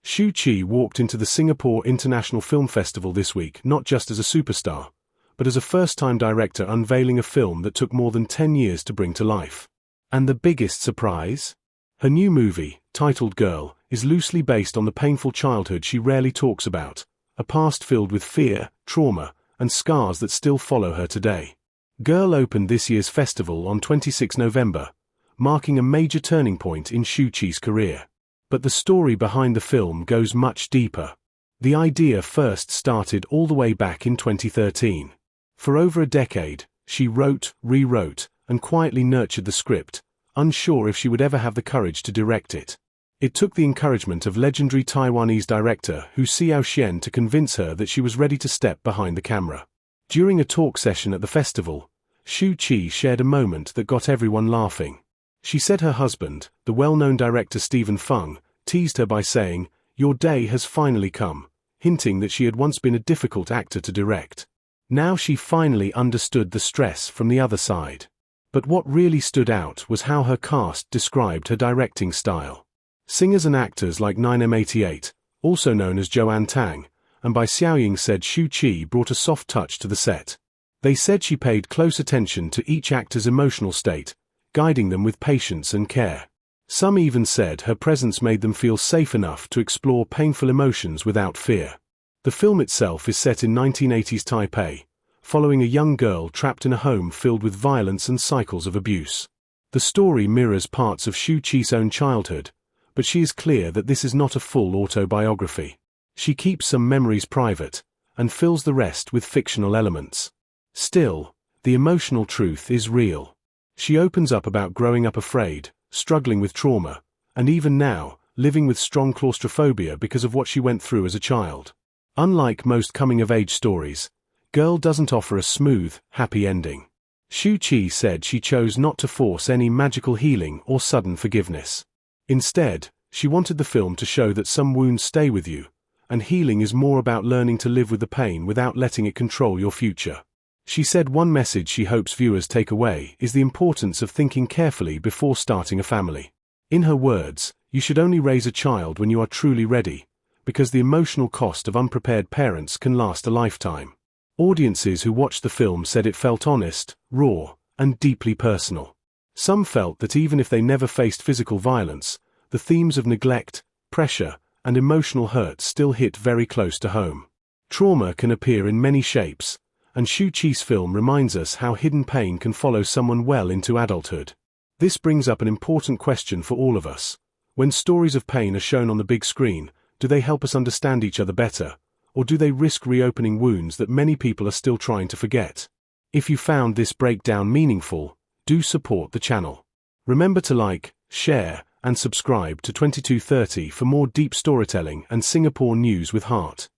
Shu Qi walked into the Singapore International Film Festival this week not just as a superstar, but as a first-time director unveiling a film that took more than 10 years to bring to life. And the biggest surprise? Her new movie, titled Girl, is loosely based on the painful childhood she rarely talks about, a past filled with fear, trauma, and scars that still follow her today. Girl opened this year's festival on 26 November, marking a major turning point in Shu Qi's career. But the story behind the film goes much deeper. The idea first started all the way back in 2013. For over a decade, she wrote, rewrote, and quietly nurtured the script, unsure if she would ever have the courage to direct it. It took the encouragement of legendary Taiwanese director Shu Qi to convince her that she was ready to step behind the camera. During a talk session at the festival, Shu Qi shared a moment that got everyone laughing. She said her husband, the well-known director Stephen Fung, teased her by saying, "Your day has finally come," hinting that she had once been a difficult actor to direct. Now she finally understood the stress from the other side. But what really stood out was how her cast described her directing style. Singers and actors like 9M88, also known as Joanne Tang, and by Xiaoying said Shu Qi brought a soft touch to the set. They said she paid close attention to each actor's emotional state, guiding them with patience and care. Some even said her presence made them feel safe enough to explore painful emotions without fear. The film itself is set in 1980s Taipei, following a young girl trapped in a home filled with violence and cycles of abuse. The story mirrors parts of Shu Qi's own childhood, but she is clear that this is not a full autobiography. She keeps some memories private, and fills the rest with fictional elements. Still, the emotional truth is real. She opens up about growing up afraid, struggling with trauma, and even now, living with strong claustrophobia because of what she went through as a child. Unlike most coming-of-age stories, Girl doesn't offer a smooth, happy ending. Shu Qi said she chose not to force any magical healing or sudden forgiveness. Instead, she wanted the film to show that some wounds stay with you, and healing is more about learning to live with the pain without letting it control your future. She said one message she hopes viewers take away is the importance of thinking carefully before starting a family. In her words, you should only raise a child when you are truly ready, because the emotional cost of unprepared parents can last a lifetime. Audiences who watched the film said it felt honest, raw, and deeply personal. Some felt that even if they never faced physical violence, the themes of neglect, pressure, and emotional hurt still hit very close to home. Trauma can appear in many shapes, and Shu Qi's film reminds us how hidden pain can follow someone well into adulthood. This brings up an important question for all of us. When stories of pain are shown on the big screen, do they help us understand each other better, or do they risk reopening wounds that many people are still trying to forget? If you found this breakdown meaningful, do support the channel. Remember to like, share, and subscribe to 2230 for more deep storytelling and Singapore news with heart.